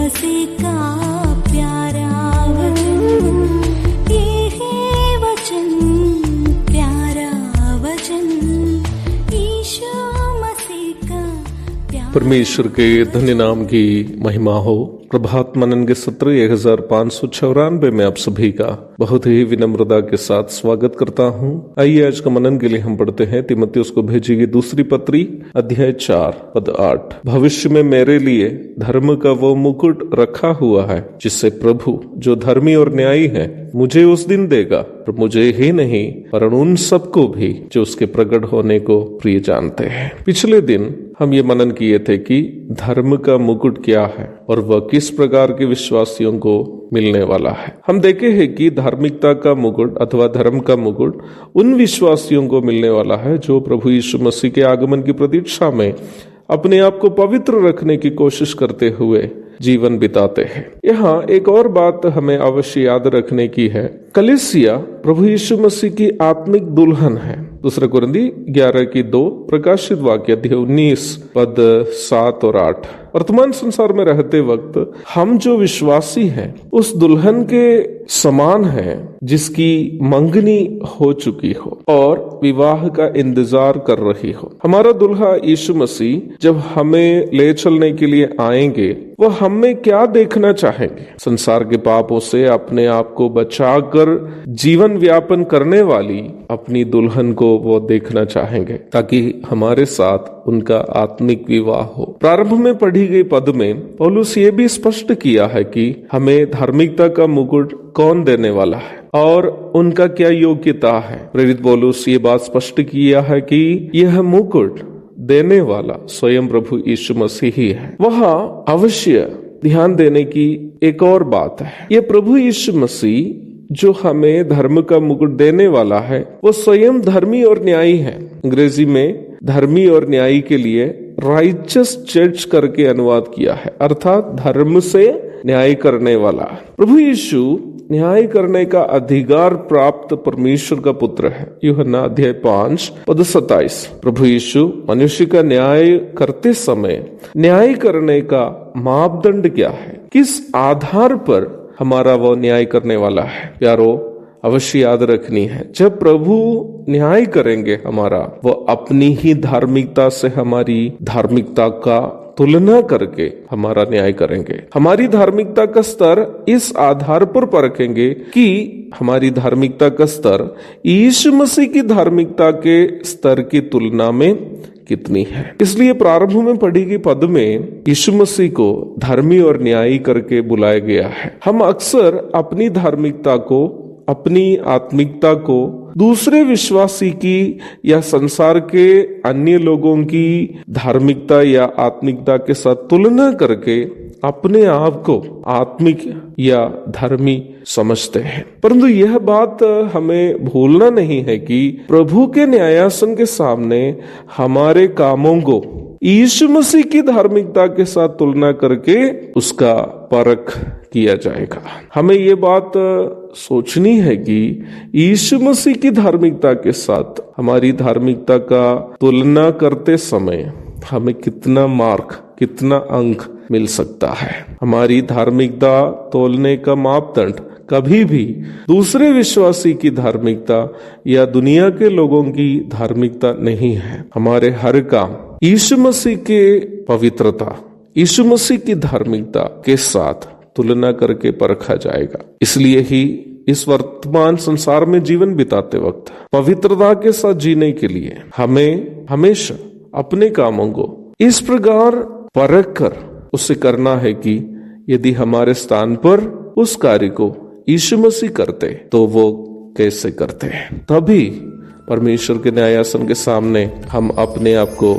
मसीह का प्यारा वचन, ये है वचन, प्यारा वचन, यीशु मसीह का प्यारा। परमेश्वर के धन्य नाम की महिमा हो। प्रभात मनन के सत्र 1594 में आप सभी का बहुत ही विनम्रता के साथ स्वागत करता हूं। आइए आज का मनन के लिए हम पढ़ते हैं तीमुथियुस को भेजी गई दूसरी पत्री अध्याय 4 पद 8। भविष्य में मेरे लिए धर्म का वो मुकुट रखा हुआ है जिससे प्रभु जो धर्मी और न्यायी है मुझे उस दिन देगा, और मुझे ही नहीं पर उन सबको भी जो उसके प्रकट होने को प्रिय जानते हैं। पिछले दिन हम ये मनन किए थे कि धर्म का मुकुट क्या है और वह किस प्रकार के विश्वासियों को मिलने वाला है। हम देखे हैं कि धार्मिकता का मुकुट अथवा धर्म का मुकुट उन विश्वासियों को मिलने वाला है जो प्रभु यीशु मसीह के आगमन की प्रतीक्षा में अपने आप को पवित्र रखने की कोशिश करते हुए जीवन बिताते हैं। यहाँ एक और बात हमें अवश्य याद रखने की है, कलीसिया प्रभु यीशु मसीह की आत्मिक दुल्हन है। दूसरा कुरिन्थी 11:2, प्रकाशित वाक्य अध्याय 19 पद 7 और 8। वर्तमान संसार में रहते वक्त हम जो विश्वासी हैं उस दुल्हन के समान हैं जिसकी मंगनी हो चुकी हो और विवाह का इंतजार कर रही हो। हमारा दुल्हा यीशु मसीह जब हमें ले चलने के लिए आएंगे वह हमें क्या देखना चाहेंगे? संसार के पापों से अपने आप को बचाकर जीवन व्यापन करने वाली अपनी दुल्हन को वो देखना चाहेंगे ताकि हमारे साथ उनका आत्मिक विवाह हो। प्रारंभ में पढ़ी गई पद में पौलुस ये भी स्पष्ट किया है कि हमें धार्मिकता का मुकुट कौन देने वाला है और उनका क्या योग्यता है। प्रेरित पौलुस ये बात स्पष्ट किया है कि यह मुकुट देने वाला स्वयं प्रभु यीशु मसीह ही है। वहाँ अवश्य ध्यान देने की एक और बात है, ये प्रभु यीशु मसीह जो हमें धर्म का मुकुट देने वाला है वो स्वयं धर्मी और न्यायी है। अंग्रेजी में धर्मी और न्यायी के लिए राइचस जज करके अनुवाद किया है, अर्थात धर्म से न्याय करने वाला। प्रभु यीशु न्याय करने का अधिकार प्राप्त परमेश्वर का पुत्र है। यूहन्ना अध्याय 5 पद 27। प्रभु यीशु मनुष्य का न्याय करते समय न्याय करने का मापदंड क्या है, किस आधार पर हमारा वो न्याय करने वाला है? प्यारो, अवश्य याद रखनी है, जब प्रभु न्याय करेंगे हमारा, वो अपनी ही धार्मिकता से हमारी धार्मिकता का तुलना करके हमारा न्याय करेंगे। हमारी धार्मिकता का स्तर इस आधार पर परखेंगे कि हमारी धार्मिकता का स्तर यीशु मसीह की धार्मिकता के स्तर की तुलना में कितनी है। इसलिए प्रारंभ में पढ़ी गई पद में यीशु मसीह को धर्मी और न्यायी करके बुलाया गया है। हम अक्सर अपनी धार्मिकता को, अपनी आत्मिकता को दूसरे विश्वासी की या संसार के अन्य लोगों की धार्मिकता या आत्मिकता के साथ तुलना करके अपने आप को आत्मिक या धर्मी समझते हैं। परंतु यह बात हमें भूलना नहीं है कि प्रभु के न्यायासन के सामने हमारे कामों को यीशु मसीह की धार्मिकता के साथ तुलना करके उसका परख किया जाएगा। हमें ये बात सोचनी है कि यीशु मसीह की धार्मिकता के साथ हमारी धार्मिकता का तुलना करते समय हमें कितना मार्क, कितना अंक मिल सकता है। हमारी धार्मिकता तोलने का मापदंड कभी भी दूसरे विश्वासी की धार्मिकता या दुनिया के लोगों की धार्मिकता नहीं है। हमारे हर काम यीशु मसीह के पवित्रता, यीशु मसीह की धार्मिकता के साथ तुलना करके परखा जाएगा। इसलिए ही इस वर्तमान संसार में जीवन बिताते वक्त पवित्रता के साथ जीने के लिए हमें हमेशा अपने कामों को इस प्रकार परख कर उससे करना है कि यदि हमारे स्थान पर उस कार्य को यीशु मसीह करते तो वो कैसे करते हैं। तभी परमेश्वर के न्यायासन के सामने हम अपने आप को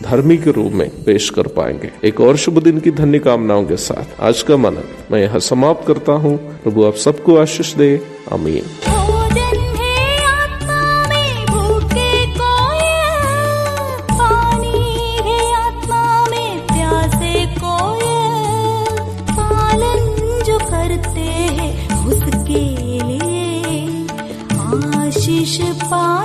धर्मी के रूप में पेश कर पाएंगे। एक और शुभ दिन की धन्य कामनाओं के साथ आज का मनन मैं यहाँ समाप्त करता हूँ। प्रभु आप सबको आशीष दे। आमीन। आशीष पा